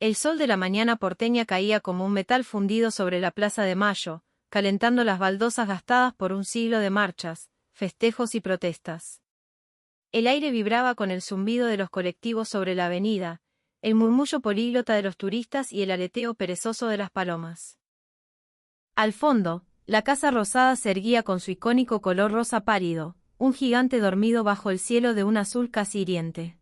El sol de la mañana porteña caía como un metal fundido sobre la Plaza de Mayo, calentando las baldosas gastadas por un siglo de marchas, festejos y protestas. El aire vibraba con el zumbido de los colectivos sobre la avenida, el murmullo políglota de los turistas y el aleteo perezoso de las palomas. Al fondo, la Casa Rosada se erguía con su icónico color rosa pálido, un gigante dormido bajo el cielo de un azul casi hiriente.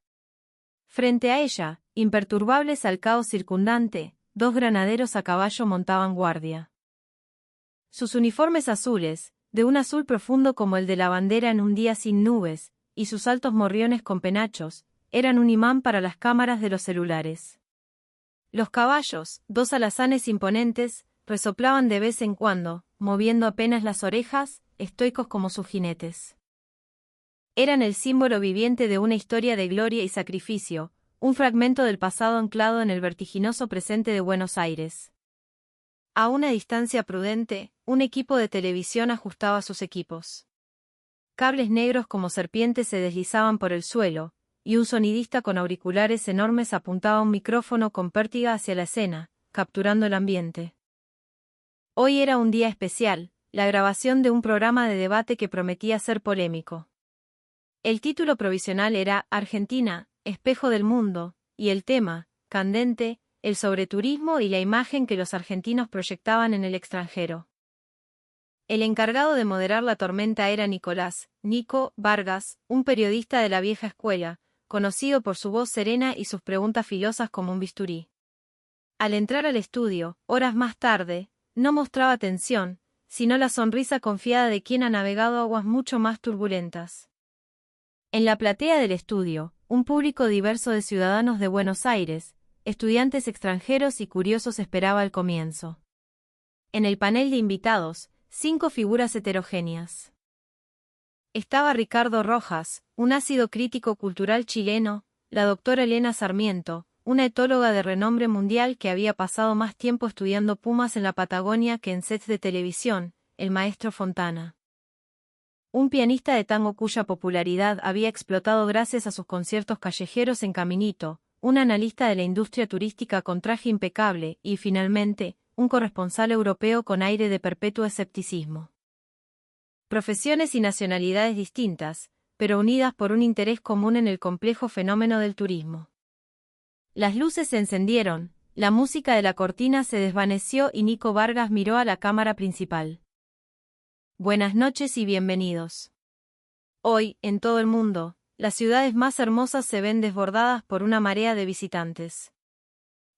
Frente a ella, imperturbables al caos circundante, dos granaderos a caballo montaban guardia. Sus uniformes azules, de un azul profundo como el de la bandera en un día sin nubes, y sus altos morriones con penachos, eran un imán para las cámaras de los celulares. Los caballos, dos alazanes imponentes, resoplaban de vez en cuando, moviendo apenas las orejas, estoicos como sus jinetes. Eran el símbolo viviente de una historia de gloria y sacrificio, un fragmento del pasado anclado en el vertiginoso presente de Buenos Aires. A una distancia prudente, un equipo de televisión ajustaba sus equipos. Cables negros como serpientes se deslizaban por el suelo, y un sonidista con auriculares enormes apuntaba un micrófono con pértiga hacia la escena, capturando el ambiente. Hoy era un día especial, la grabación de un programa de debate que prometía ser polémico. El título provisional era Argentina, espejo del mundo, y el tema, candente, el sobreturismo y la imagen que los argentinos proyectaban en el extranjero. El encargado de moderar la tormenta era Nico Vargas, un periodista de la vieja escuela, conocido por su voz serena y sus preguntas filosas como un bisturí. Al entrar al estudio, horas más tarde, no mostraba tensión, sino la sonrisa confiada de quien ha navegado aguas mucho más turbulentas. En la platea del estudio, un público diverso de ciudadanos de Buenos Aires, estudiantes extranjeros y curiosos esperaba el comienzo. En el panel de invitados, 5 figuras heterogéneas. Estaba Ricardo Rojas, un ácido crítico cultural chileno, la doctora Elena Sarmiento, una etóloga de renombre mundial que había pasado más tiempo estudiando pumas en la Patagonia que en sets de televisión, el maestro Fontana. Un pianista de tango cuya popularidad había explotado gracias a sus conciertos callejeros en Caminito, un analista de la industria turística con traje impecable y, finalmente, un corresponsal europeo con aire de perpetuo escepticismo. Profesiones y nacionalidades distintas, pero unidas por un interés común en el complejo fenómeno del turismo. Las luces se encendieron, la música de la cortina se desvaneció y Nico Vargas miró a la cámara principal. Buenas noches y bienvenidos. Hoy, en todo el mundo, las ciudades más hermosas se ven desbordadas por una marea de visitantes.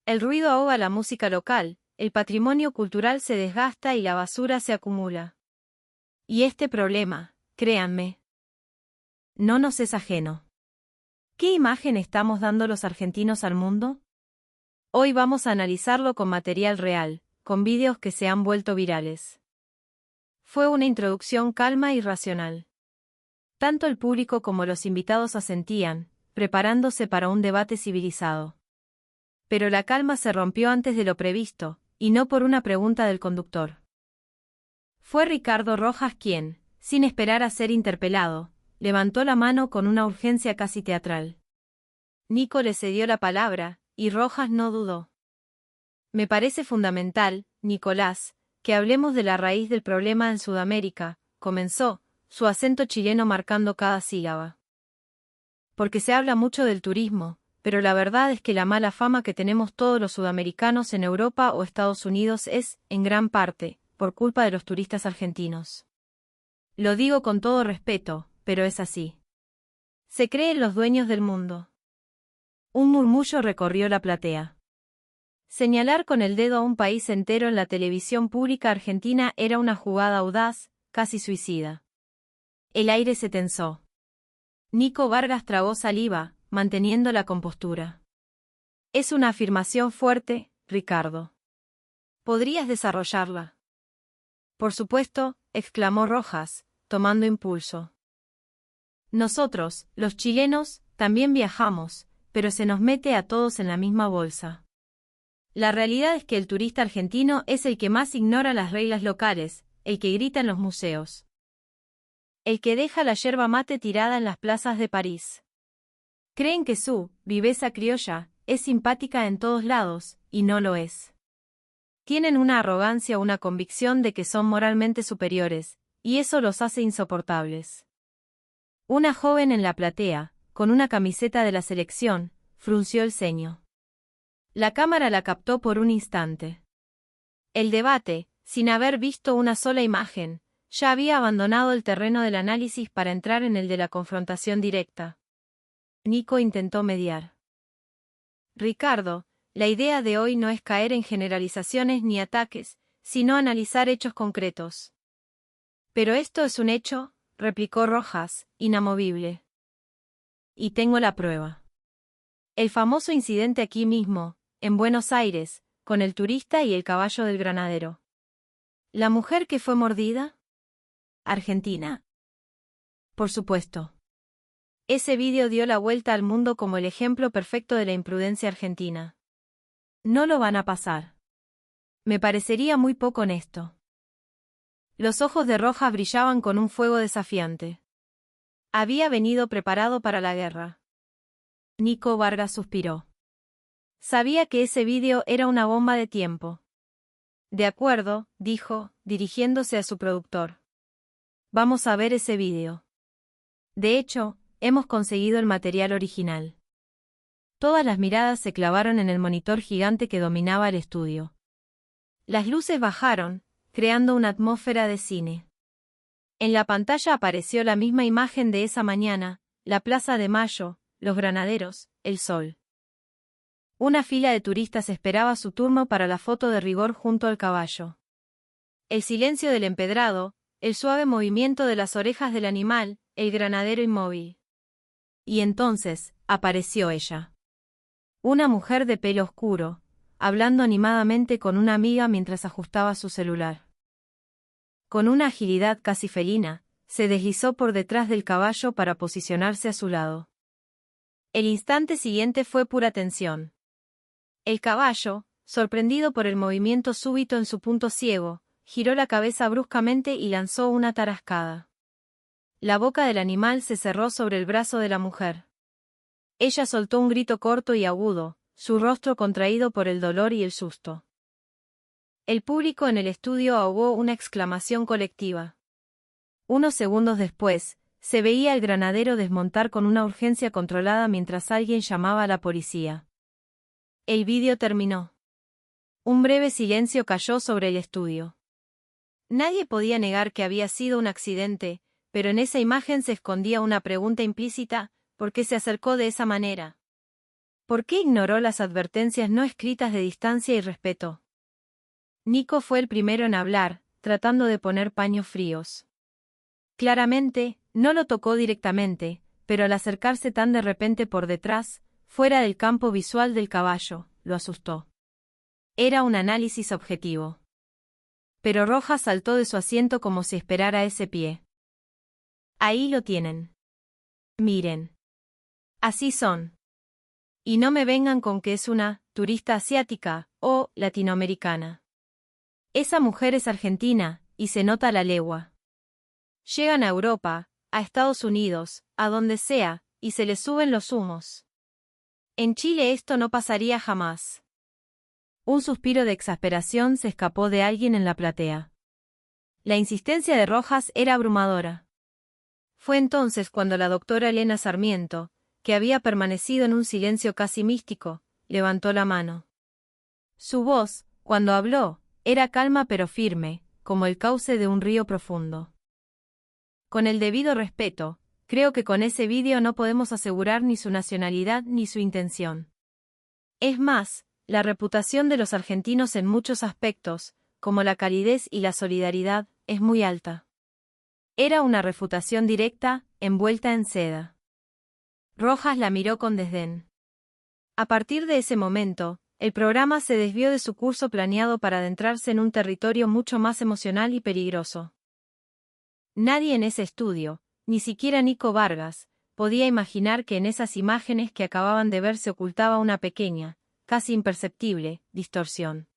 El ruido ahoga la música local, el patrimonio cultural se desgasta y la basura se acumula. Y este problema, créanme, no nos es ajeno. ¿Qué imagen estamos dando los argentinos al mundo? Hoy vamos a analizarlo con material real, con vídeos que se han vuelto virales. Fue una introducción calma y racional. Tanto el público como los invitados asentían, preparándose para un debate civilizado. Pero la calma se rompió antes de lo previsto, y no por una pregunta del conductor. Fue Ricardo Rojas quien, sin esperar a ser interpelado, levantó la mano con una urgencia casi teatral. Nico le cedió la palabra, y Rojas no dudó. Me parece fundamental, Nicolás, que hablemos de la raíz del problema en Sudamérica, comenzó, su acento chileno marcando cada sílaba. Porque se habla mucho del turismo, pero la verdad es que la mala fama que tenemos todos los sudamericanos en Europa o Estados Unidos es, en gran parte, por culpa de los turistas argentinos. Lo digo con todo respeto, pero es así. Se creen los dueños del mundo. Un murmullo recorrió la platea. Señalar con el dedo a un país entero en la televisión pública argentina era una jugada audaz, casi suicida. El aire se tensó. Nico Vargas tragó saliva, manteniendo la compostura. Es una afirmación fuerte, Ricardo. ¿Podrías desarrollarla? Por supuesto, exclamó Rojas, tomando impulso. Nosotros, los chilenos, también viajamos, pero se nos mete a todos en la misma bolsa. La realidad es que el turista argentino es el que más ignora las reglas locales, el que grita en los museos. El que deja la yerba mate tirada en las plazas de París. Creen que su viveza criolla es simpática en todos lados, y no lo es. Tienen una arrogancia o una convicción de que son moralmente superiores, y eso los hace insoportables. Una joven en la platea, con una camiseta de la selección, frunció el ceño. La cámara la captó por un instante. El debate, sin haber visto una sola imagen, ya había abandonado el terreno del análisis para entrar en el de la confrontación directa. Nico intentó mediar. Ricardo, la idea de hoy no es caer en generalizaciones ni ataques, sino analizar hechos concretos. Pero esto es un hecho, replicó Rojas, inamovible. Y tengo la prueba. El famoso incidente aquí mismo, en Buenos Aires, con el turista y el caballo del granadero. ¿La mujer que fue mordida? Argentina. Por supuesto. Ese vídeo dio la vuelta al mundo como el ejemplo perfecto de la imprudencia argentina. No lo van a pasar. Me parecería muy poco honesto. Los ojos de Rojas brillaban con un fuego desafiante. Había venido preparado para la guerra. Nico Vargas suspiró. Sabía que ese vídeo era una bomba de tiempo. De acuerdo, dijo, dirigiéndose a su productor. Vamos a ver ese vídeo. De hecho, hemos conseguido el material original. Todas las miradas se clavaron en el monitor gigante que dominaba el estudio. Las luces bajaron, creando una atmósfera de cine. En la pantalla apareció la misma imagen de esa mañana, la Plaza de Mayo, los granaderos, el sol. Una fila de turistas esperaba su turno para la foto de rigor junto al caballo. El silencio del empedrado, el suave movimiento de las orejas del animal, el granadero inmóvil. Y entonces, apareció ella. Una mujer de pelo oscuro, hablando animadamente con una amiga mientras ajustaba su celular. Con una agilidad casi felina, se deslizó por detrás del caballo para posicionarse a su lado. El instante siguiente fue pura tensión. El caballo, sorprendido por el movimiento súbito en su punto ciego, giró la cabeza bruscamente y lanzó una tarascada. La boca del animal se cerró sobre el brazo de la mujer. Ella soltó un grito corto y agudo, su rostro contraído por el dolor y el susto. El público en el estudio ahogó una exclamación colectiva. Unos segundos después, se veía al granadero desmontar con una urgencia controlada mientras alguien llamaba a la policía. El vídeo terminó. Un breve silencio cayó sobre el estudio. Nadie podía negar que había sido un accidente, pero en esa imagen se escondía una pregunta implícita: ¿por qué se acercó de esa manera? ¿Por qué ignoró las advertencias no escritas de distancia y respeto? Nico fue el primero en hablar, tratando de poner paños fríos. Claramente, no lo tocó directamente, pero al acercarse tan de repente por detrás, fuera del campo visual del caballo, lo asustó. Era un análisis objetivo. Pero Rojas saltó de su asiento como si esperara ese pie. Ahí lo tienen. Miren. Así son. Y no me vengan con que es una turista asiática o latinoamericana. Esa mujer es argentina, y se nota a la legua. Llegan a Europa, a Estados Unidos, a donde sea, y se les suben los humos. En Chile esto no pasaría jamás. Un suspiro de exasperación se escapó de alguien en la platea. La insistencia de Rojas era abrumadora. Fue entonces cuando la doctora Elena Sarmiento, que había permanecido en un silencio casi místico, levantó la mano. Su voz, cuando habló, era calma pero firme, como el cauce de un río profundo. Con el debido respeto, creo que con ese vídeo no podemos asegurar ni su nacionalidad ni su intención. Es más, la reputación de los argentinos en muchos aspectos, como la calidez y la solidaridad, es muy alta. Era una refutación directa, envuelta en seda. Rojas la miró con desdén. A partir de ese momento, el programa se desvió de su curso planeado para adentrarse en un territorio mucho más emocional y peligroso. Nadie en ese estudio, ni siquiera Nico Vargas, podía imaginar que en esas imágenes que acababan de ver se ocultaba una pequeña, casi imperceptible, distorsión.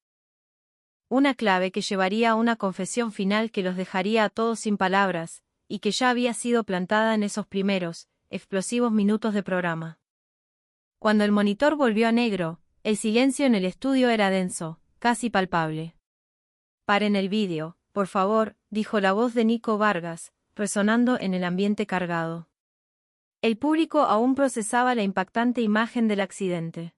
Una clave que llevaría a una confesión final que los dejaría a todos sin palabras, y que ya había sido plantada en esos primeros, explosivos minutos de programa. Cuando el monitor volvió a negro, el silencio en el estudio era denso, casi palpable. «Paren el vídeo, por favor», dijo la voz de Nico Vargas, resonando en el ambiente cargado. El público aún procesaba la impactante imagen del accidente.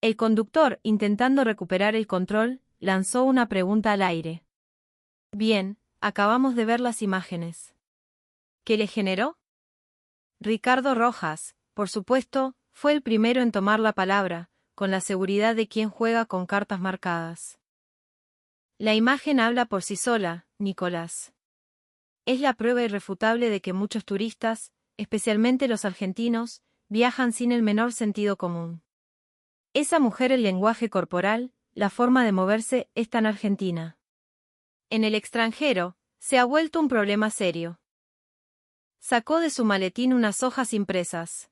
El conductor, intentando recuperar el control, lanzó una pregunta al aire. «Bien, acabamos de ver las imágenes. ¿Qué le generó?». Ricardo Rojas, por supuesto, fue el primero en tomar la palabra, con la seguridad de quien juega con cartas marcadas. «La imagen habla por sí sola, Nicolás. Es la prueba irrefutable de que muchos turistas, especialmente los argentinos, viajan sin el menor sentido común. Esa mujer, el lenguaje corporal, la forma de moverse, es tan argentina. En el extranjero, se ha vuelto un problema serio». Sacó de su maletín unas hojas impresas.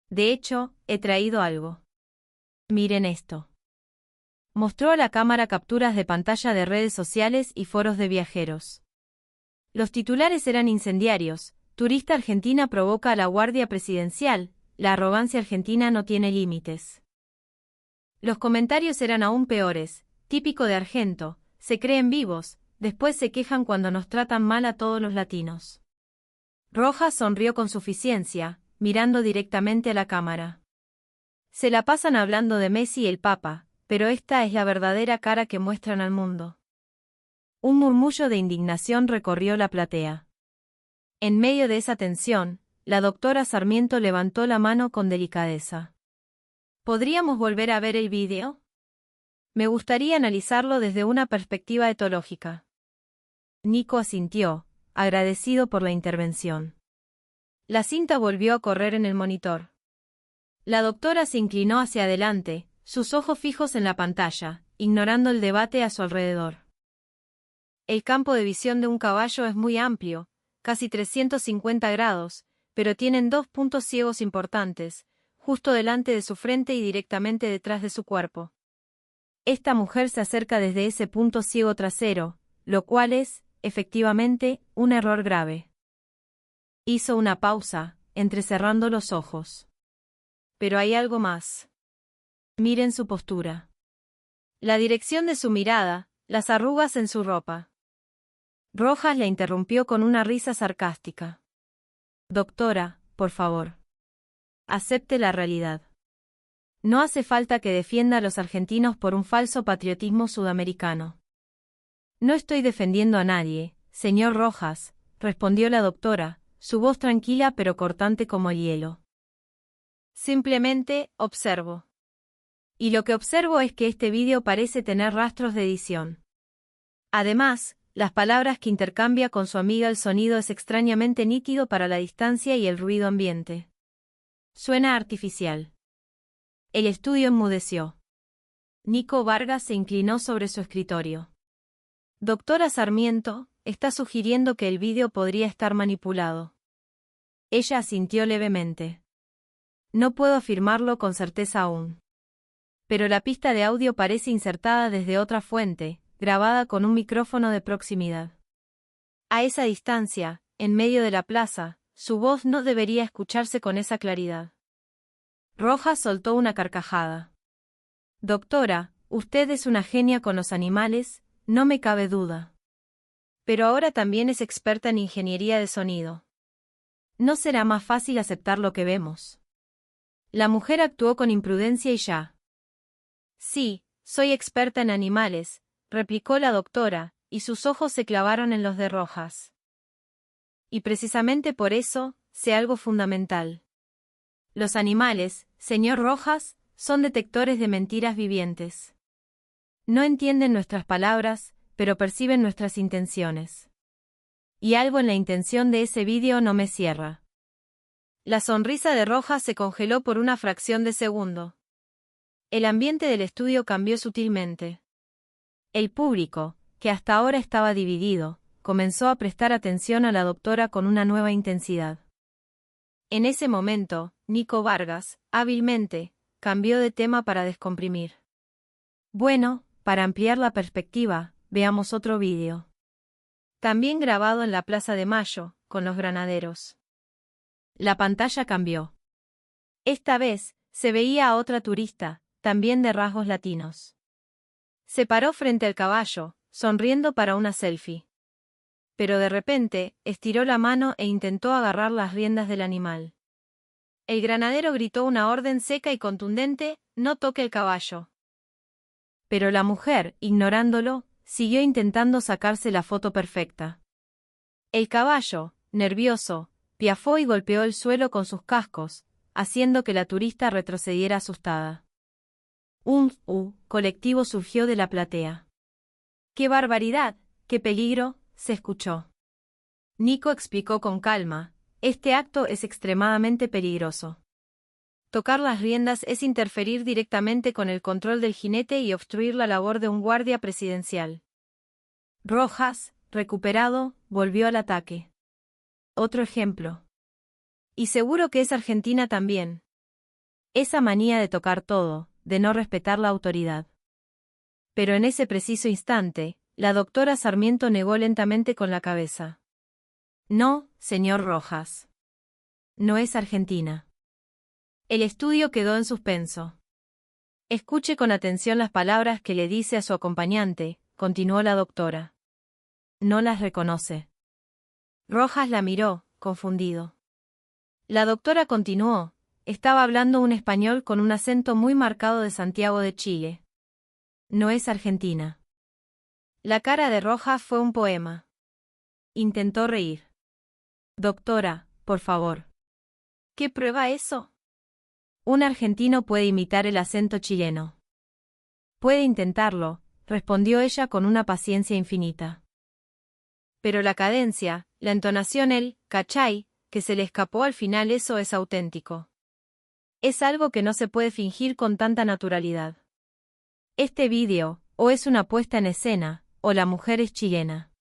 «De hecho, he traído algo. Miren esto». Mostró a la cámara capturas de pantalla de redes sociales y foros de viajeros. Los titulares eran incendiarios: «Turista argentina provoca a la Guardia Presidencial, la arrogancia argentina no tiene límites». Los comentarios eran aún peores: «Típico de Argento, se creen vivos, después se quejan cuando nos tratan mal a todos los latinos». Rojas sonrió con suficiencia, mirando directamente a la cámara. «Se la pasan hablando de Messi y el Papa, pero esta es la verdadera cara que muestran al mundo». Un murmullo de indignación recorrió la platea. En medio de esa tensión, la doctora Sarmiento levantó la mano con delicadeza. «¿Podríamos volver a ver el vídeo? Me gustaría analizarlo desde una perspectiva etológica». Nico asintió, agradecido por la intervención. La cinta volvió a correr en el monitor. La doctora se inclinó hacia adelante, sus ojos fijos en la pantalla, ignorando el debate a su alrededor. «El campo de visión de un caballo es muy amplio, casi 350 grados, pero tienen dos puntos ciegos importantes, justo delante de su frente y directamente detrás de su cuerpo. Esta mujer se acerca desde ese punto ciego trasero, lo cual es, efectivamente, un error grave». Hizo una pausa, entrecerrando los ojos. «Pero hay algo más. Miren su postura. La dirección de su mirada, las arrugas en su ropa». Rojas la interrumpió con una risa sarcástica. «Doctora, por favor. Acepte la realidad. No hace falta que defienda a los argentinos por un falso patriotismo sudamericano». «No estoy defendiendo a nadie, señor Rojas», respondió la doctora, su voz tranquila pero cortante como el hielo. «Simplemente, observo. Y lo que observo es que este vídeo parece tener rastros de edición. Además, las palabras que intercambia con su amiga, el sonido es extrañamente nítido para la distancia y el ruido ambiente. Suena artificial». El estudio enmudeció. Nico Vargas se inclinó sobre su escritorio. «Doctora Sarmiento, está sugiriendo que el vídeo podría estar manipulado». Ella asintió levemente. «No puedo afirmarlo con certeza aún. Pero la pista de audio parece insertada desde otra fuente, grabada con un micrófono de proximidad. A esa distancia, en medio de la plaza, su voz no debería escucharse con esa claridad». Rojas soltó una carcajada. «Doctora, usted es una genia con los animales, no me cabe duda. Pero ahora también es experta en ingeniería de sonido. ¿No será más fácil aceptar lo que vemos?». La mujer actuó con imprudencia y ya. «Sí, soy experta en animales», replicó la doctora, y sus ojos se clavaron en los de Rojas. «Y precisamente por eso, sé algo fundamental. Los animales, señor Rojas, son detectores de mentiras vivientes. No entienden nuestras palabras, pero perciben nuestras intenciones. Y algo en la intención de ese vídeo no me cierra». La sonrisa de Rojas se congeló por una fracción de segundo. El ambiente del estudio cambió sutilmente. El público, que hasta ahora estaba dividido, comenzó a prestar atención a la doctora con una nueva intensidad. En ese momento, Nico Vargas, hábilmente, cambió de tema para descomprimir. «Bueno, para ampliar la perspectiva, veamos otro vídeo. También grabado en la Plaza de Mayo, con los granaderos». La pantalla cambió. Esta vez, se veía a otra turista, también de rasgos latinos. Se paró frente al caballo, sonriendo para una selfie. Pero de repente, estiró la mano e intentó agarrar las riendas del animal. El granadero gritó una orden seca y contundente: «No toque el caballo». Pero la mujer, ignorándolo, siguió intentando sacarse la foto perfecta. El caballo, nervioso, piafó y golpeó el suelo con sus cascos, haciendo que la turista retrocediera asustada. Un colectivo surgió de la platea. «¡Qué barbaridad! ¡Qué peligro!», se escuchó. Nico explicó con calma: «Este acto es extremadamente peligroso. Tocar las riendas es interferir directamente con el control del jinete y obstruir la labor de un guardia presidencial». Rojas, recuperado, volvió al ataque. «Otro ejemplo. Y seguro que es Argentina también. Esa manía de tocar todo, de no respetar la autoridad». Pero en ese preciso instante, la doctora Sarmiento negó lentamente con la cabeza. «No, señor Rojas. No es Argentina». El estudio quedó en suspenso. «Escuche con atención las palabras que le dice a su acompañante», continuó la doctora. «No las reconoce». Rojas la miró, confundido. La doctora continuó: «Estaba hablando un español con un acento muy marcado de Santiago de Chile. No es Argentina». La cara de Rojas fue un poema. Intentó reír. «Doctora, por favor». «¿Qué prueba eso?». «Un argentino puede imitar el acento chileno». «Puede intentarlo», respondió ella con una paciencia infinita. «Pero la cadencia, la entonación, el «cachai» que se le escapó al final, eso es auténtico. Es algo que no se puede fingir con tanta naturalidad. Este vídeo, o es una puesta en escena, o la mujer es chilena».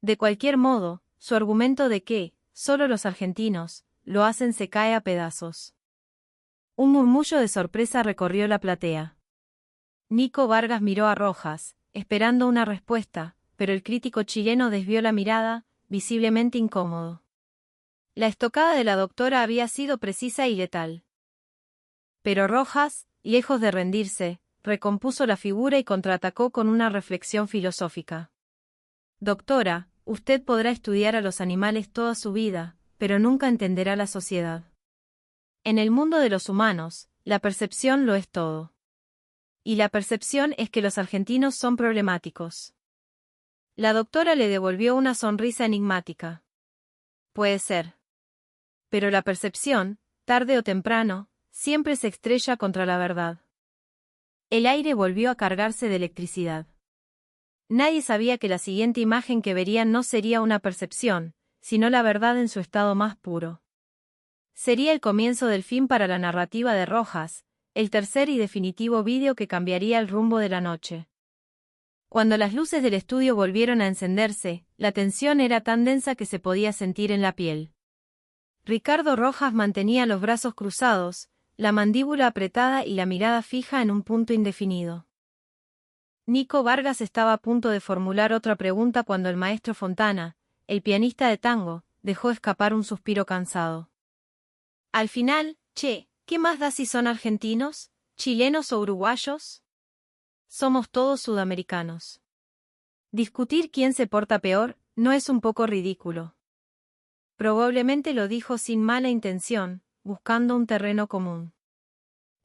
De cualquier modo, su argumento de que solo los argentinos lo hacen se cae a pedazos. Un murmullo de sorpresa recorrió la platea. Nico Vargas miró a Rojas, esperando una respuesta, pero el crítico chileno desvió la mirada, visiblemente incómodo. La estocada de la doctora había sido precisa y letal. Pero Rojas, lejos de rendirse, recompuso la figura y contraatacó con una reflexión filosófica. «Doctora, usted podrá estudiar a los animales toda su vida, pero nunca entenderá la sociedad. En el mundo de los humanos, la percepción lo es todo. Y la percepción es que los argentinos son problemáticos». La doctora le devolvió una sonrisa enigmática. «Puede ser. Pero la percepción, tarde o temprano, siempre se estrella contra la verdad». El aire volvió a cargarse de electricidad. Nadie sabía que la siguiente imagen que verían no sería una percepción, sino la verdad en su estado más puro. Sería el comienzo del fin para la narrativa de Rojas, el tercer y definitivo vídeo que cambiaría el rumbo de la noche. Cuando las luces del estudio volvieron a encenderse, la tensión era tan densa que se podía sentir en la piel. Ricardo Rojas mantenía los brazos cruzados, la mandíbula apretada y la mirada fija en un punto indefinido. Nico Vargas estaba a punto de formular otra pregunta cuando el maestro Fontana, el pianista de tango, dejó escapar un suspiro cansado. «Al final, che, ¿qué más da si son argentinos, chilenos o uruguayos? Somos todos sudamericanos. Discutir quién se porta peor no es un poco ridículo». Probablemente lo dijo sin mala intención, buscando un terreno común.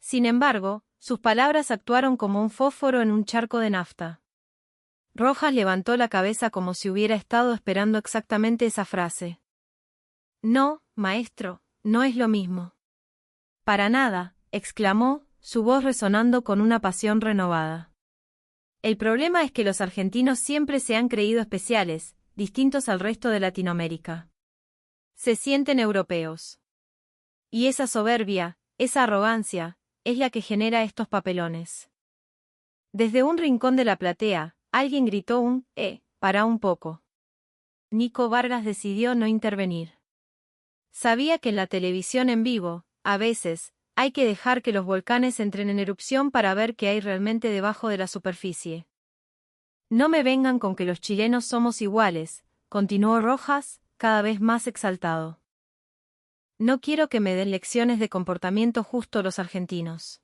Sin embargo, sus palabras actuaron como un fósforo en un charco de nafta. Rojas levantó la cabeza como si hubiera estado esperando exactamente esa frase. «No, maestro, no es lo mismo». «Para nada», exclamó, su voz resonando con una pasión renovada. «El problema es que los argentinos siempre se han creído especiales, distintos al resto de Latinoamérica. Se sienten europeos. Y esa soberbia, esa arrogancia, es la que genera estos papelones». Desde un rincón de la platea, alguien gritó para un poco. Nico Vargas decidió no intervenir. Sabía que en la televisión en vivo, a veces, hay que dejar que los volcanes entren en erupción para ver qué hay realmente debajo de la superficie. «No me vengan con que los chilenos somos iguales», continuó Rojas, cada vez más exaltado. no quiero que me den lecciones de comportamiento justo los argentinos.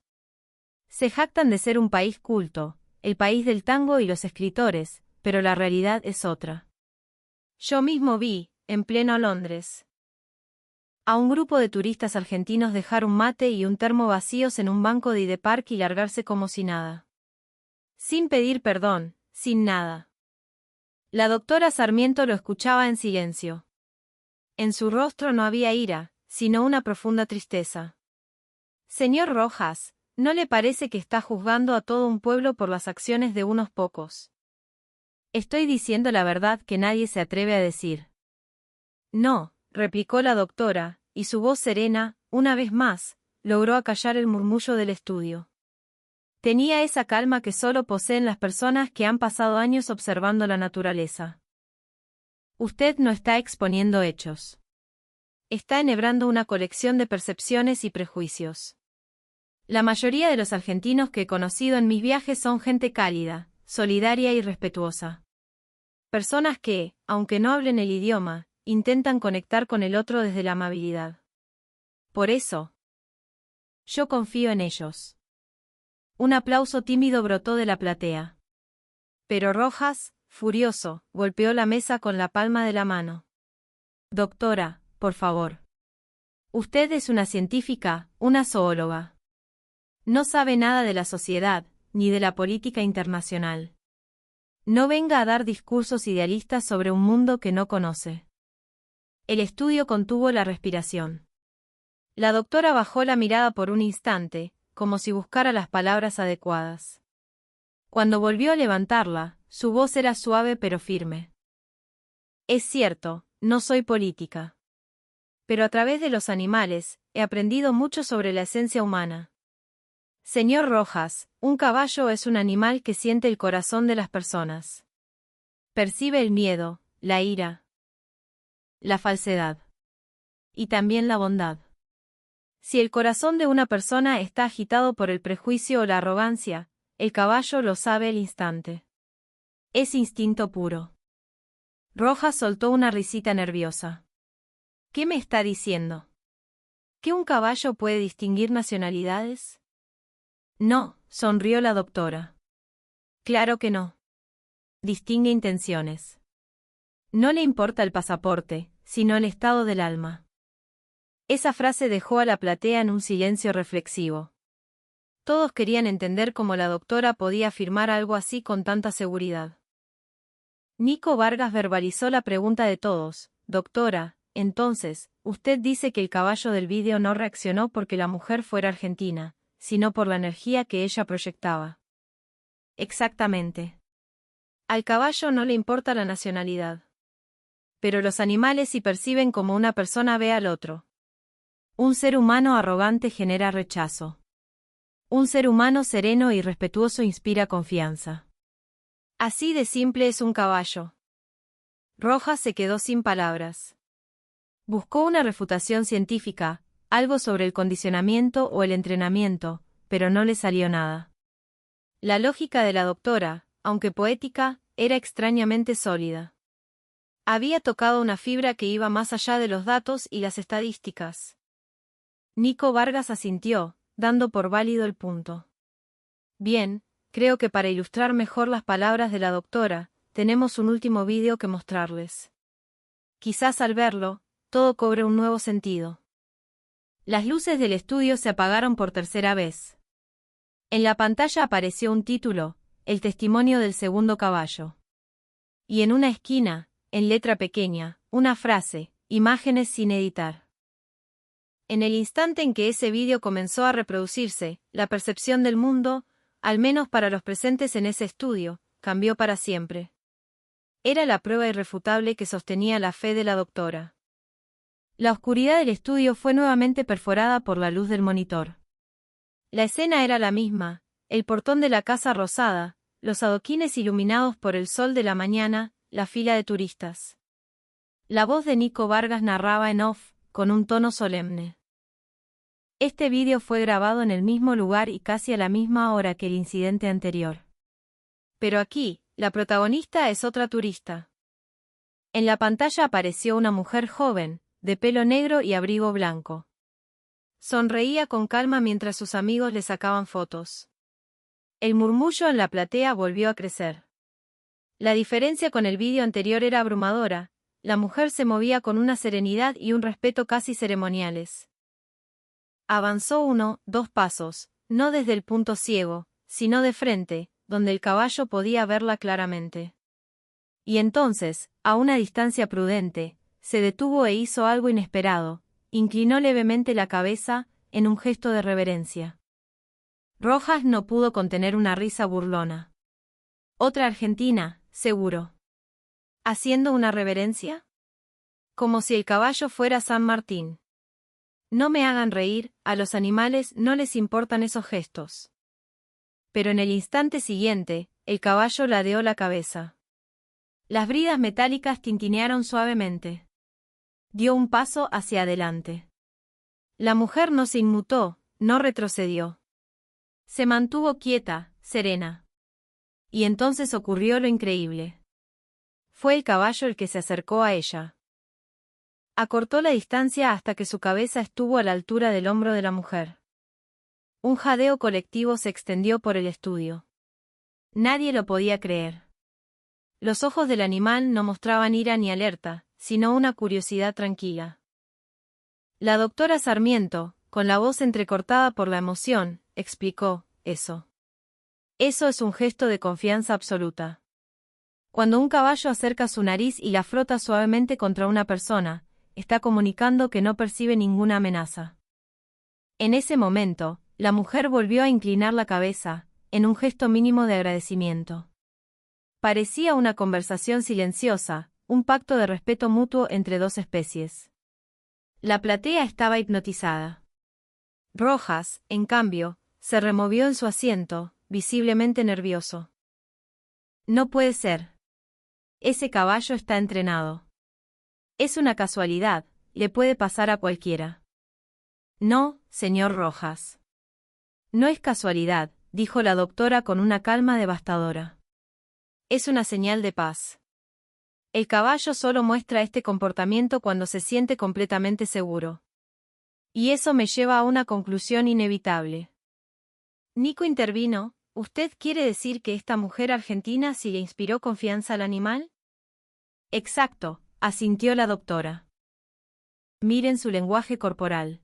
Se jactan de ser un país culto, el país del tango y los escritores, pero la realidad es otra. Yo mismo vi, en pleno Londres, a un grupo de turistas argentinos dejar un mate y un termo vacíos en un banco de Hyde Park y largarse como si nada. Sin pedir perdón, sin nada. La doctora Sarmiento lo escuchaba en silencio. En su rostro no había ira, sino una profunda tristeza. Señor Rojas, ¿no le parece que está juzgando a todo un pueblo por las acciones de unos pocos? Estoy diciendo la verdad que nadie se atreve a decir. No, replicó la doctora, y su voz serena, una vez más, logró acallar el murmullo del estudio. Tenía esa calma que solo poseen las personas que han pasado años observando la naturaleza. Usted no está exponiendo hechos. Está enhebrando una colección de percepciones y prejuicios. La mayoría de los argentinos que he conocido en mis viajes son gente cálida, solidaria y respetuosa. Personas que, aunque no hablen el idioma, intentan conectar con el otro desde la amabilidad. Por eso, yo confío en ellos. Un aplauso tímido brotó de la platea. Pero Rojas, furioso, golpeó la mesa con la palma de la mano. Doctora, por favor. Usted es una científica, una zoóloga. No sabe nada de la sociedad, ni de la política internacional. No venga a dar discursos idealistas sobre un mundo que no conoce. El estudio contuvo la respiración. La doctora bajó la mirada por un instante, como si buscara las palabras adecuadas. Cuando volvió a levantarla, su voz era suave pero firme. Es cierto, no soy política. Pero a través de los animales, he aprendido mucho sobre la esencia humana. Señor Rojas, un caballo es un animal que siente el corazón de las personas. Percibe el miedo, la ira, la falsedad. Y también la bondad. Si el corazón de una persona está agitado por el prejuicio o la arrogancia, el caballo lo sabe al instante. Es instinto puro. Rojas soltó una risita nerviosa. ¿Qué me está diciendo? ¿Que un caballo puede distinguir nacionalidades? No, sonrió la doctora. Claro que no. Distingue intenciones. No le importa el pasaporte, sino el estado del alma. Esa frase dejó a la platea en un silencio reflexivo. Todos querían entender cómo la doctora podía afirmar algo así con tanta seguridad. Nico Vargas verbalizó la pregunta de todos. Doctora, entonces, usted dice que el caballo del vídeo no reaccionó porque la mujer fuera argentina, sino por la energía que ella proyectaba. Exactamente. Al caballo no le importa la nacionalidad. Pero los animales sí perciben como una persona ve al otro. Un ser humano arrogante genera rechazo. Un ser humano sereno y respetuoso inspira confianza. Así de simple es un caballo. Rojas se quedó sin palabras. Buscó una refutación científica, algo sobre el condicionamiento o el entrenamiento, pero no le salió nada. La lógica de la doctora, aunque poética, era extrañamente sólida. Había tocado una fibra que iba más allá de los datos y las estadísticas. Nico Vargas asintió, dando por válido el punto. Bien, creo que para ilustrar mejor las palabras de la doctora, tenemos un último vídeo que mostrarles. Quizás al verlo, todo cobre un nuevo sentido. Las luces del estudio se apagaron por tercera vez. En la pantalla apareció un título, El testimonio del segundo caballo. Y en una esquina, en letra pequeña, una frase, Imágenes sin editar. En el instante en que ese vídeo comenzó a reproducirse, la percepción del mundo, al menos para los presentes en ese estudio, cambió para siempre. Era la prueba irrefutable que sostenía la fe de la doctora. La oscuridad del estudio fue nuevamente perforada por la luz del monitor. La escena era la misma, el portón de la Casa Rosada, los adoquines iluminados por el sol de la mañana, la fila de turistas. La voz de Nico Vargas narraba en off, con un tono solemne. Este vídeo fue grabado en el mismo lugar y casi a la misma hora que el incidente anterior. Pero aquí, la protagonista es otra turista. En la pantalla apareció una mujer joven, de pelo negro y abrigo blanco. Sonreía con calma mientras sus amigos le sacaban fotos. El murmullo en la platea volvió a crecer. La diferencia con el vídeo anterior era abrumadora. La mujer se movía con una serenidad y un respeto casi ceremoniales. Avanzó 1, 2 pasos, no desde el punto ciego, sino de frente, donde el caballo podía verla claramente. Y entonces, a una distancia prudente, se detuvo e hizo algo inesperado, inclinó levemente la cabeza, en un gesto de reverencia. Rojas no pudo contener una risa burlona. Otra argentina, seguro. ¿Haciendo una reverencia? Como si el caballo fuera San Martín. No me hagan reír, a los animales no les importan esos gestos. Pero en el instante siguiente, el caballo ladeó la cabeza. Las bridas metálicas tintinearon suavemente. Dio un paso hacia adelante. La mujer no se inmutó, no retrocedió. Se mantuvo quieta, serena. Y entonces ocurrió lo increíble. Fue el caballo el que se acercó a ella. Acortó la distancia hasta que su cabeza estuvo a la altura del hombro de la mujer. Un jadeo colectivo se extendió por el estudio. Nadie lo podía creer. Los ojos del animal no mostraban ira ni alerta, sino una curiosidad tranquila. La doctora Sarmiento, con la voz entrecortada por la emoción, explicó, Eso es un gesto de confianza absoluta. Cuando un caballo acerca su nariz y la frota suavemente contra una persona, está comunicando que no percibe ninguna amenaza. En ese momento, la mujer volvió a inclinar la cabeza, en un gesto mínimo de agradecimiento. Parecía una conversación silenciosa, un pacto de respeto mutuo entre dos especies. La platea estaba hipnotizada. Rojas, en cambio, se removió en su asiento, visiblemente nervioso. No puede ser. Ese caballo está entrenado. Es una casualidad, le puede pasar a cualquiera. No, señor Rojas. No es casualidad, dijo la doctora con una calma devastadora. Es una señal de paz. El caballo solo muestra este comportamiento cuando se siente completamente seguro. Y eso me lleva a una conclusión inevitable. Nico intervino, ¿usted quiere decir que esta mujer argentina sí le inspiró confianza al animal? Exacto, asintió la doctora. Miren su lenguaje corporal.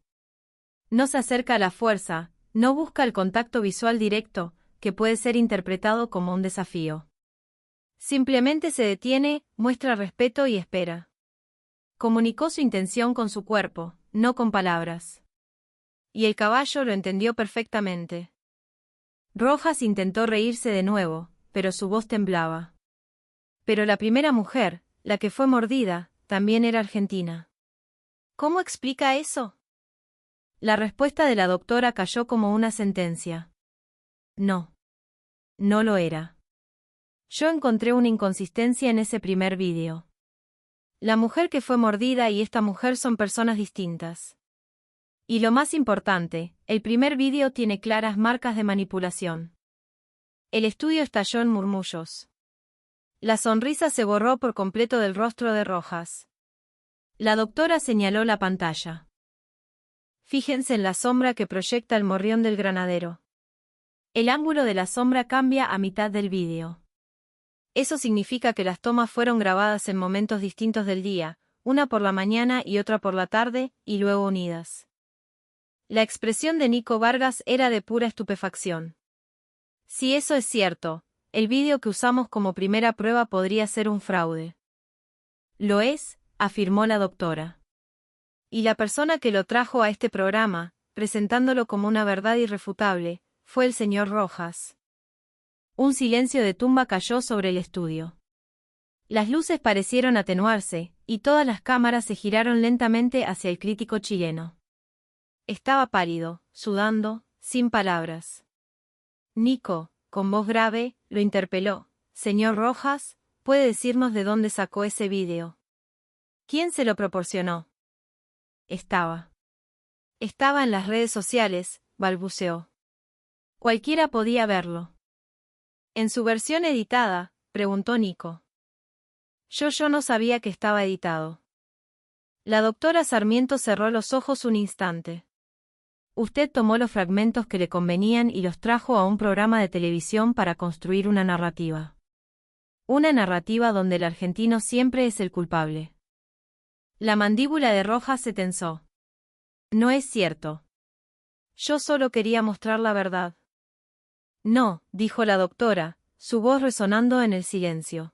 No se acerca a la fuerza, no busca el contacto visual directo, que puede ser interpretado como un desafío. Simplemente se detiene, muestra respeto y espera. Comunicó su intención con su cuerpo, no con palabras. Y el caballo lo entendió perfectamente. Rojas intentó reírse de nuevo, pero su voz temblaba. Pero la primera mujer, la que fue mordida, también era argentina. ¿Cómo explica eso? La respuesta de la doctora cayó como una sentencia. No. No lo era. Yo encontré una inconsistencia en ese primer vídeo. La mujer que fue mordida y esta mujer son personas distintas. Y lo más importante, el primer vídeo tiene claras marcas de manipulación. El estudio estalló en murmullos. La sonrisa se borró por completo del rostro de Rojas. La doctora señaló la pantalla. Fíjense en la sombra que proyecta el morrión del granadero. El ángulo de la sombra cambia a mitad del vídeo. Eso significa que las tomas fueron grabadas en momentos distintos del día, una por la mañana y otra por la tarde, y luego unidas. La expresión de Nico Vargas era de pura estupefacción. Si eso es cierto, el vídeo que usamos como primera prueba podría ser un fraude. Lo es, afirmó la doctora. Y la persona que lo trajo a este programa, presentándolo como una verdad irrefutable, fue el señor Rojas. Un silencio de tumba cayó sobre el estudio. Las luces parecieron atenuarse, y todas las cámaras se giraron lentamente hacia el crítico chileno. Estaba pálido, sudando, sin palabras. Nico, con voz grave, lo interpeló. Señor Rojas, ¿puede decirnos de dónde sacó ese vídeo? ¿Quién se lo proporcionó? Estaba en las redes sociales, balbuceó. Cualquiera podía verlo. ¿En su versión editada?, preguntó Nico. Yo no sabía que estaba editado. La doctora Sarmiento cerró los ojos un instante. Usted tomó los fragmentos que le convenían y los trajo a un programa de televisión para construir una narrativa. Una narrativa donde el argentino siempre es el culpable. La mandíbula de Rojas se tensó. No es cierto. Yo solo quería mostrar la verdad. No, dijo la doctora, su voz resonando en el silencio.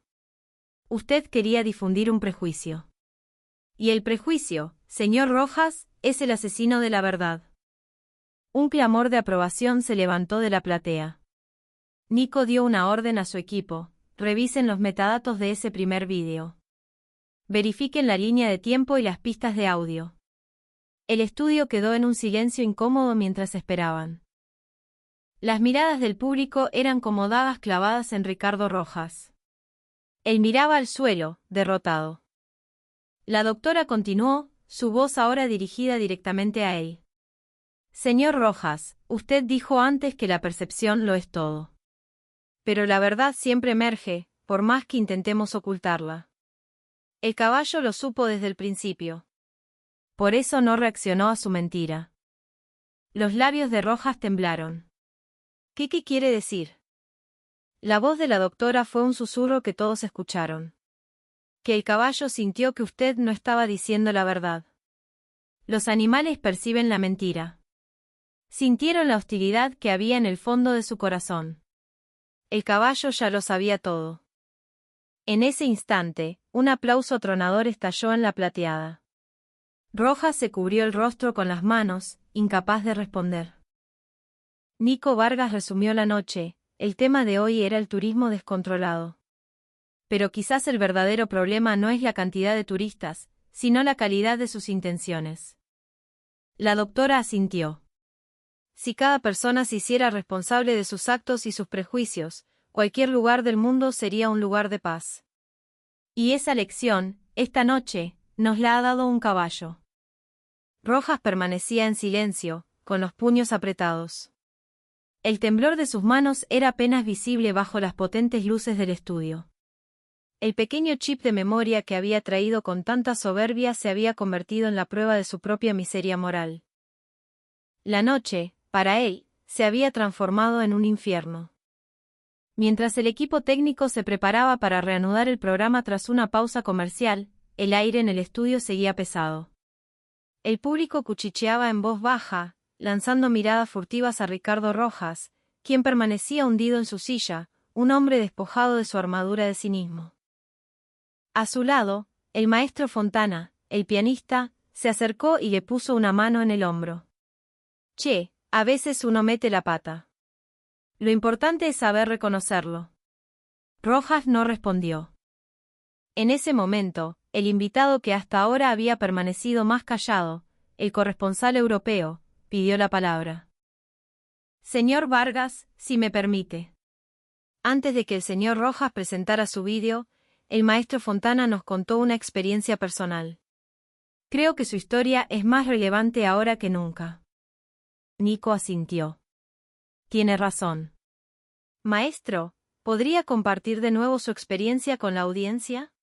Usted quería difundir un prejuicio. Y el prejuicio, señor Rojas, es el asesino de la verdad. Un clamor de aprobación se levantó de la platea. Nico dio una orden a su equipo: revisen los metadatos de ese primer vídeo. Verifiquen la línea de tiempo y las pistas de audio. El estudio quedó en un silencio incómodo mientras esperaban. Las miradas del público eran como dagas clavadas en Ricardo Rojas. Él miraba al suelo, derrotado. La doctora continuó, su voz ahora dirigida directamente a él. Señor Rojas, usted dijo antes que la percepción lo es todo. Pero la verdad siempre emerge, por más que intentemos ocultarla. El caballo lo supo desde el principio. Por eso no reaccionó a su mentira. Los labios de Rojas temblaron. ¿Qué quiere decir? La voz de la doctora fue un susurro que todos escucharon. Que el caballo sintió que usted no estaba diciendo la verdad. Los animales perciben la mentira. Sintieron la hostilidad que había en el fondo de su corazón. El caballo ya lo sabía todo. En ese instante, un aplauso atronador estalló en la plateada. Rojas se cubrió el rostro con las manos, incapaz de responder. Nico Vargas resumió la noche: el tema de hoy era el turismo descontrolado. Pero quizás el verdadero problema no es la cantidad de turistas, sino la calidad de sus intenciones. La doctora asintió. Si cada persona se hiciera responsable de sus actos y sus prejuicios, cualquier lugar del mundo sería un lugar de paz. Y esa lección, esta noche, nos la ha dado un caballo. Rojas permanecía en silencio, con los puños apretados. El temblor de sus manos era apenas visible bajo las potentes luces del estudio. El pequeño chip de memoria que había traído con tanta soberbia se había convertido en la prueba de su propia miseria moral. La noche, para él, se había transformado en un infierno. Mientras el equipo técnico se preparaba para reanudar el programa tras una pausa comercial, el aire en el estudio seguía pesado. El público cuchicheaba en voz baja, lanzando miradas furtivas a Ricardo Rojas, quien permanecía hundido en su silla, un hombre despojado de su armadura de cinismo. A su lado, el maestro Fontana, el pianista, se acercó y le puso una mano en el hombro. Che, a veces uno mete la pata. Lo importante es saber reconocerlo. Rojas no respondió. En ese momento, el invitado que hasta ahora había permanecido más callado, el corresponsal europeo, pidió la palabra. Señor Vargas, si me permite. Antes de que el señor Rojas presentara su vídeo, el maestro Fontana nos contó una experiencia personal. Creo que su historia es más relevante ahora que nunca. Nico asintió. Tiene razón. Maestro, ¿podría compartir de nuevo su experiencia con la audiencia?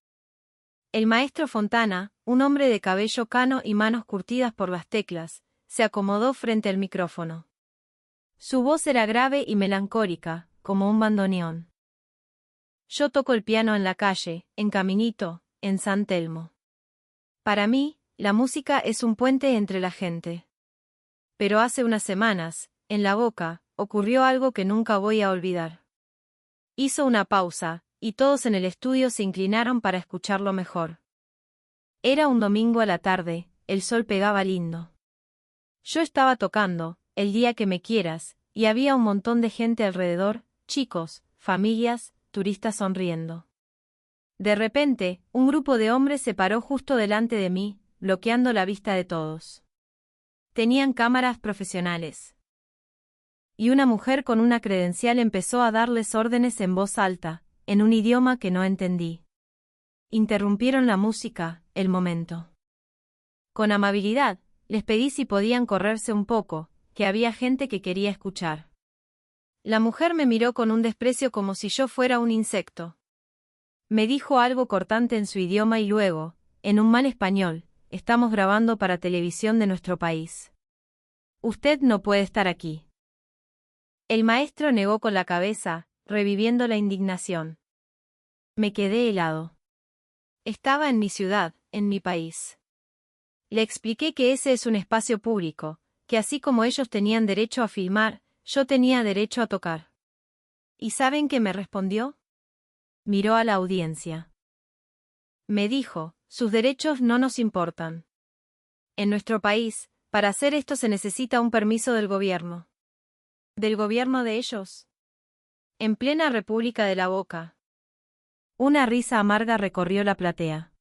El maestro Fontana, un hombre de cabello cano y manos curtidas por las teclas, se acomodó frente al micrófono. Su voz era grave y melancólica, como un bandoneón. Yo toco el piano en la calle, en Caminito, en San Telmo. Para mí, la música es un puente entre la gente. Pero hace unas semanas, en La Boca, ocurrió algo que nunca voy a olvidar. Hizo una pausa, y todos en el estudio se inclinaron para escucharlo mejor. Era un domingo a la tarde, el sol pegaba lindo. Yo estaba tocando, El día que me quieras, y había un montón de gente alrededor, chicos, familias, turistas sonriendo. De repente, un grupo de hombres se paró justo delante de mí, bloqueando la vista de todos. Tenían cámaras profesionales. Y una mujer con una credencial empezó a darles órdenes en voz alta, en un idioma que no entendí. Interrumpieron la música, el momento. Con amabilidad, les pedí si podían correrse un poco, que había gente que quería escuchar. La mujer me miró con un desprecio como si yo fuera un insecto. Me dijo algo cortante en su idioma y luego, en un mal español, estamos grabando para televisión de nuestro país. Usted no puede estar aquí. El maestro negó con la cabeza, reviviendo la indignación. Me quedé helado. Estaba en mi ciudad, en mi país. Le expliqué que ese es un espacio público, que así como ellos tenían derecho a filmar, yo tenía derecho a tocar. ¿Y saben qué me respondió? Miró a la audiencia. Me dijo, sus derechos no nos importan. En nuestro país, para hacer esto se necesita un permiso del gobierno. ¿Del gobierno de ellos? En plena República de la Boca. Una risa amarga recorrió la platea.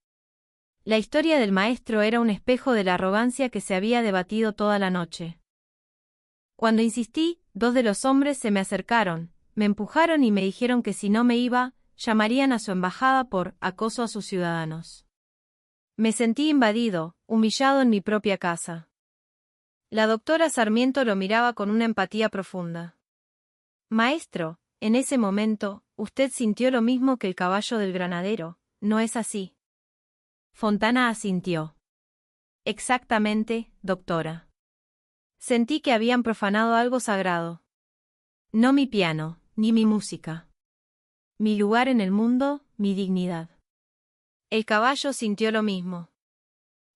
La historia del maestro era un espejo de la arrogancia que se había debatido toda la noche. Cuando insistí, 2 de los hombres se me acercaron, me empujaron y me dijeron que si no me iba, llamarían a su embajada por acoso a sus ciudadanos. Me sentí invadido, humillado en mi propia casa. La doctora Sarmiento lo miraba con una empatía profunda. Maestro, en ese momento, usted sintió lo mismo que el caballo del granadero, ¿no es así? Fontana asintió. Exactamente, doctora. Sentí que habían profanado algo sagrado. No mi piano, ni mi música. Mi lugar en el mundo, mi dignidad. El caballo sintió lo mismo.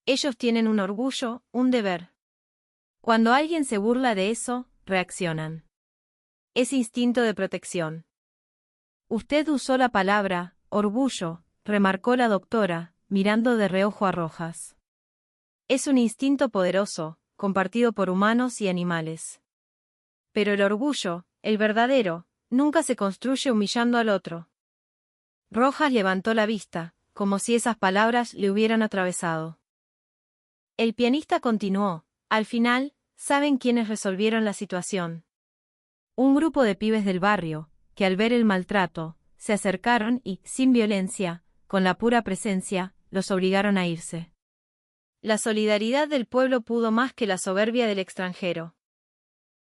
Ellos tienen un orgullo, un deber. Cuando alguien se burla de eso, reaccionan. Es instinto de protección. Usted usó la palabra, orgullo, remarcó la doctora, mirando de reojo a Rojas. Es un instinto poderoso, compartido por humanos y animales. Pero el orgullo, el verdadero, nunca se construye humillando al otro. Rojas levantó la vista, como si esas palabras le hubieran atravesado. El pianista continuó, al final, ¿saben quiénes resolvieron la situación? Un grupo de pibes del barrio, que al ver el maltrato, se acercaron y, sin violencia, con la pura presencia, los obligaron a irse. La solidaridad del pueblo pudo más que la soberbia del extranjero.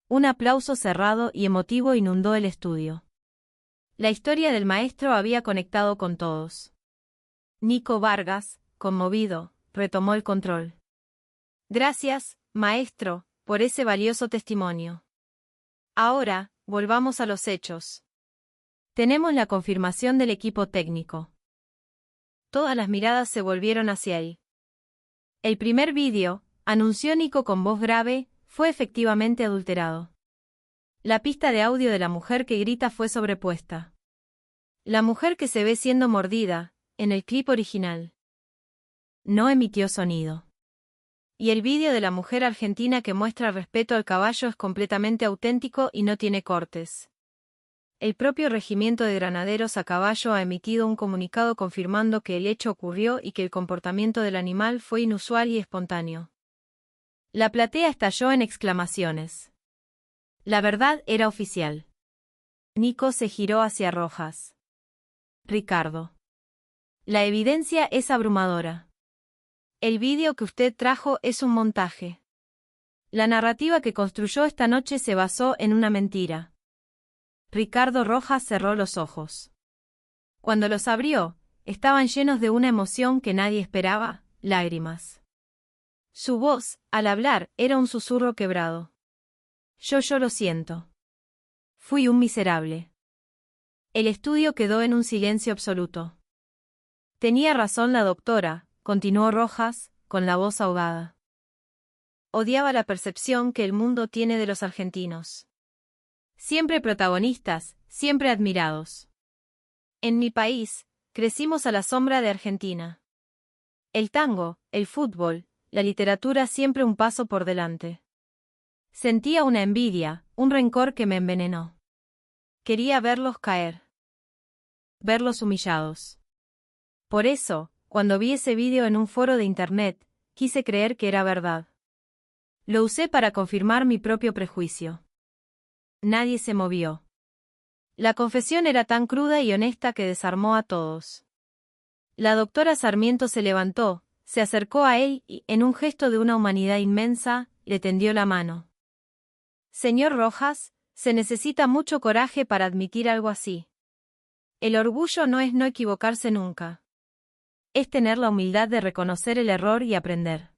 Un aplauso cerrado y emotivo inundó el estudio. La historia del maestro había conectado con todos. Nico Vargas, conmovido, retomó el control. Gracias, maestro, por ese valioso testimonio. Ahora, volvamos a los hechos. Tenemos la confirmación del equipo técnico. Todas las miradas se volvieron hacia él. El primer vídeo, anunció Nico con voz grave, fue efectivamente adulterado. La pista de audio de la mujer que grita fue sobrepuesta. La mujer que se ve siendo mordida, en el clip original. No emitió sonido. Y el vídeo de la mujer argentina que muestra respeto al caballo es completamente auténtico y no tiene cortes. El propio regimiento de granaderos a caballo ha emitido un comunicado confirmando que el hecho ocurrió y que el comportamiento del animal fue inusual y espontáneo. La platea estalló en exclamaciones. La verdad era oficial. Nico se giró hacia Rojas. Ricardo. La evidencia es abrumadora. El vídeo que usted trajo es un montaje. La narrativa que construyó esta noche se basó en una mentira. Ricardo Rojas cerró los ojos. Cuando los abrió, estaban llenos de una emoción que nadie esperaba, lágrimas. Su voz, al hablar, era un susurro quebrado. Yo lo siento. Fui un miserable. El estudio quedó en un silencio absoluto. Tenía razón la doctora, continuó Rojas, con la voz ahogada. Odiaba la percepción que el mundo tiene de los argentinos. Siempre protagonistas, siempre admirados. En mi país, crecimos a la sombra de Argentina. El tango, el fútbol, la literatura siempre un paso por delante. Sentía una envidia, un rencor que me envenenó. Quería verlos caer. Verlos humillados. Por eso, cuando vi ese vídeo en un foro de internet, quise creer que era verdad. Lo usé para confirmar mi propio prejuicio. Nadie se movió. La confesión era tan cruda y honesta que desarmó a todos. La doctora Sarmiento se levantó, se acercó a él y, en un gesto de una humanidad inmensa, le tendió la mano. Señor Rojas, se necesita mucho coraje para admitir algo así. El orgullo no es no equivocarse nunca. Es tener la humildad de reconocer el error y aprender.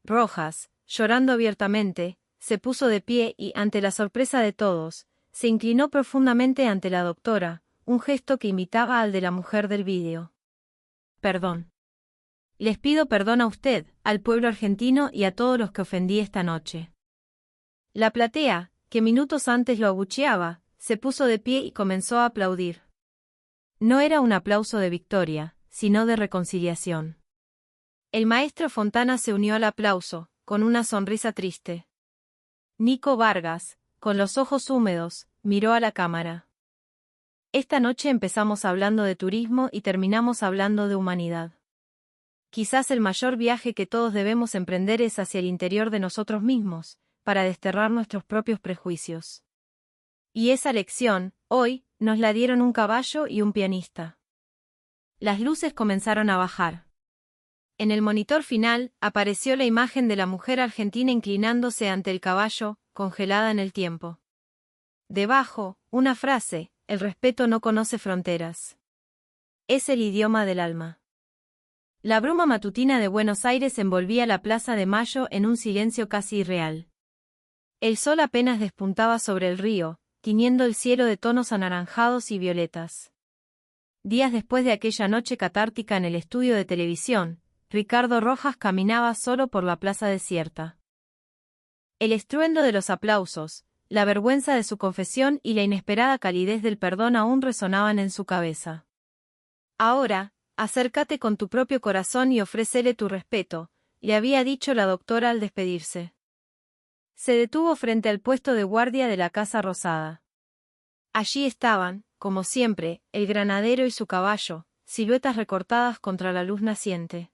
Rojas, llorando abiertamente, se puso de pie y, ante la sorpresa de todos, se inclinó profundamente ante la doctora, un gesto que imitaba al de la mujer del vídeo. Perdón. Les pido perdón a usted, al pueblo argentino y a todos los que ofendí esta noche. La platea, que minutos antes lo abucheaba, se puso de pie y comenzó a aplaudir. No era un aplauso de victoria, sino de reconciliación. El maestro Fontana se unió al aplauso, con una sonrisa triste. Nico Vargas, con los ojos húmedos, miró a la cámara. Esta noche empezamos hablando de turismo y terminamos hablando de humanidad. Quizás el mayor viaje que todos debemos emprender es hacia el interior de nosotros mismos, para desterrar nuestros propios prejuicios. Y esa lección, hoy, nos la dieron un caballo y un pianista. Las luces comenzaron a bajar. En el monitor final, apareció la imagen de la mujer argentina inclinándose ante el caballo, congelada en el tiempo. Debajo, una frase: el respeto no conoce fronteras. Es el idioma del alma. La bruma matutina de Buenos Aires envolvía la Plaza de Mayo en un silencio casi irreal. El sol apenas despuntaba sobre el río, tiñendo el cielo de tonos anaranjados y violetas. Días después de aquella noche catártica en el estudio de televisión, Ricardo Rojas caminaba solo por la plaza desierta. El estruendo de los aplausos, la vergüenza de su confesión y la inesperada calidez del perdón aún resonaban en su cabeza. Ahora, acércate con tu propio corazón y ofrécele tu respeto, le había dicho la doctora al despedirse. Se detuvo frente al puesto de guardia de la Casa Rosada. Allí estaban, como siempre, el granadero y su caballo, siluetas recortadas contra la luz naciente.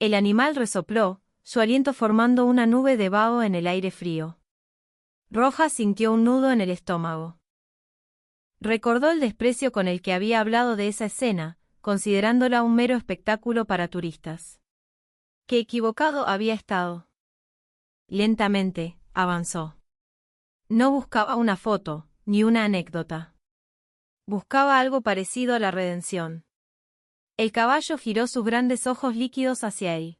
El animal resopló, su aliento formando una nube de vaho en el aire frío. Rojas sintió un nudo en el estómago. Recordó el desprecio con el que había hablado de esa escena, considerándola un mero espectáculo para turistas. Qué equivocado había estado. Lentamente, avanzó. No buscaba una foto, ni una anécdota. Buscaba algo parecido a la redención. El caballo giró sus grandes ojos líquidos hacia él.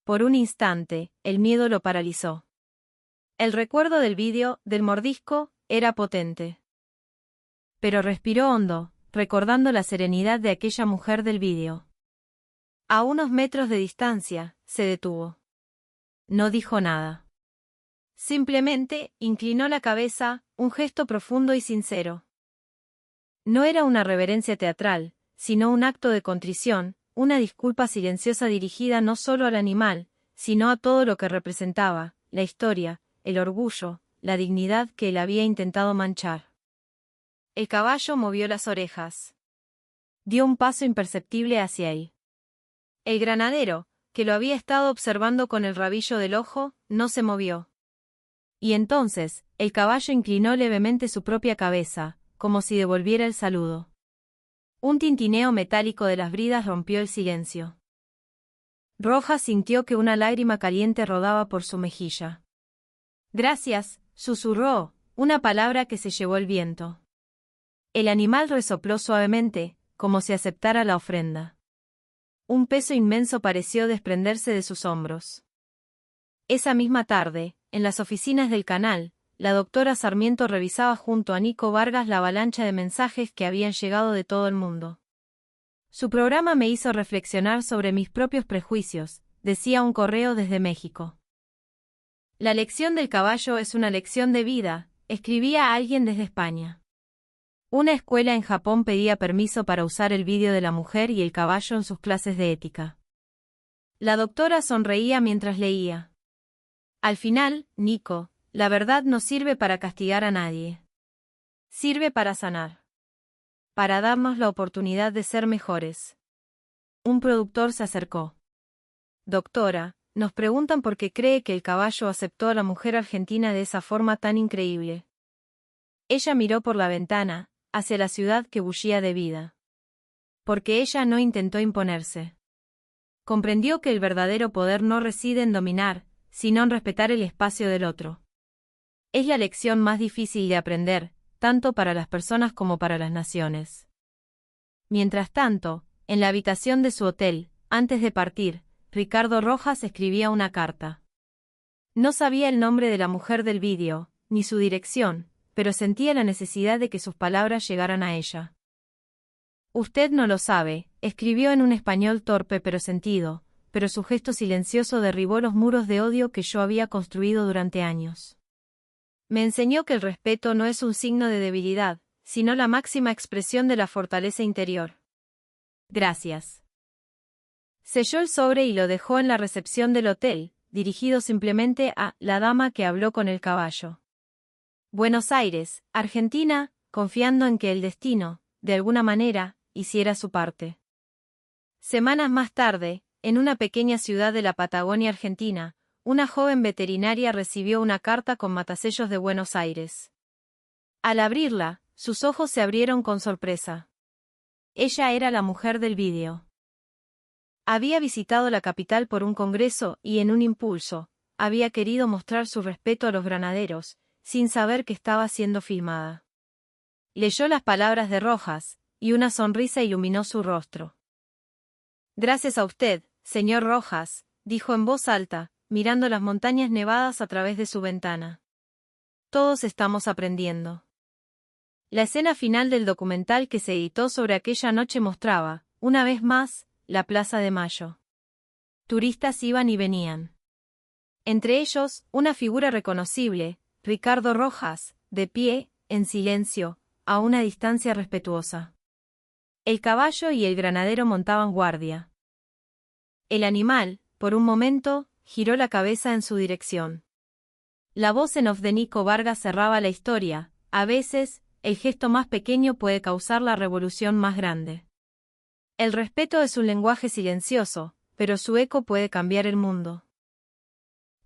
Por un instante, el miedo lo paralizó. El recuerdo del vídeo, del mordisco, era potente. Pero respiró hondo, recordando la serenidad de aquella mujer del vídeo. A unos metros de distancia, se detuvo. No dijo nada. Simplemente, inclinó la cabeza, un gesto profundo y sincero. No era una reverencia teatral, sino un acto de contrición, una disculpa silenciosa dirigida no solo al animal, sino a todo lo que representaba, la historia, el orgullo, la dignidad que él había intentado manchar. El caballo movió las orejas. Dio un paso imperceptible hacia él. El granadero, que lo había estado observando con el rabillo del ojo, no se movió. Y entonces, el caballo inclinó levemente su propia cabeza, como si devolviera el saludo. Un tintineo metálico de las bridas rompió el silencio. Rojas sintió que una lágrima caliente rodaba por su mejilla. Gracias, susurró, una palabra que se llevó el viento. El animal resopló suavemente, como si aceptara la ofrenda. Un peso inmenso pareció desprenderse de sus hombros. Esa misma tarde, en las oficinas del canal, la doctora Sarmiento revisaba junto a Nico Vargas la avalancha de mensajes que habían llegado de todo el mundo. Su programa me hizo reflexionar sobre mis propios prejuicios, decía un correo desde México. La lección del caballo es una lección de vida, escribía alguien desde España. Una escuela en Japón pedía permiso para usar el vídeo de la mujer y el caballo en sus clases de ética. La doctora sonreía mientras leía. Al final, Nico, la verdad no sirve para castigar a nadie. Sirve para sanar. Para darnos la oportunidad de ser mejores. Un productor se acercó. Doctora, nos preguntan por qué cree que el caballo aceptó a la mujer argentina de esa forma tan increíble. Ella miró por la ventana, hacia la ciudad que bullía de vida. Porque ella no intentó imponerse. Comprendió que el verdadero poder no reside en dominar, sino en respetar el espacio del otro. Es la lección más difícil de aprender, tanto para las personas como para las naciones. Mientras tanto, En la habitación de su hotel, antes de partir, Ricardo Rojas escribía una carta. No sabía el nombre de la mujer del vídeo, ni su dirección, pero sentía la necesidad de que sus palabras llegaran a ella. Usted no lo sabe, escribió en un español torpe pero sentido, pero su gesto silencioso derribó los muros de odio que yo había construido durante años. Me enseñó que el respeto no es un signo de debilidad, sino la máxima expresión de la fortaleza interior. Gracias. Selló el sobre y lo dejó en la recepción del hotel, dirigido simplemente a la dama que habló con el caballo. Buenos Aires, Argentina, confiando en que el destino, de alguna manera, hiciera su parte. Semanas más tarde, en una pequeña ciudad de la Patagonia Argentina, una joven veterinaria recibió una carta con matasellos de Buenos Aires. Al abrirla, sus ojos se abrieron con sorpresa. Ella era la mujer del vídeo. Había visitado la capital por un congreso y en un impulso, había querido mostrar su respeto a los granaderos, sin saber que estaba siendo filmada. Leyó las palabras de Rojas, y una sonrisa iluminó su rostro. Gracias a usted, señor Rojas, dijo en voz alta, mirando las montañas nevadas a través de su ventana. Todos estamos aprendiendo. La escena final del documental que se editó sobre aquella noche mostraba, una vez más, la Plaza de Mayo. Turistas iban y venían. Entre ellos, una figura reconocible, Ricardo Rojas, de pie, en silencio, a una distancia respetuosa. El caballo y el granadero montaban guardia. El animal, por un momento, giró la cabeza en su dirección. La voz en off de Nico Vargas cerraba la historia. A veces, el gesto más pequeño puede causar la revolución más grande. El respeto es un lenguaje silencioso, pero su eco puede cambiar el mundo.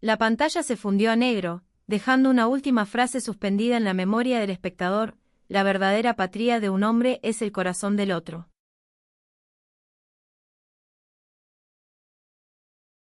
La pantalla se fundió a negro, dejando una última frase suspendida en la memoria del espectador: la verdadera patria de un hombre es el corazón del otro.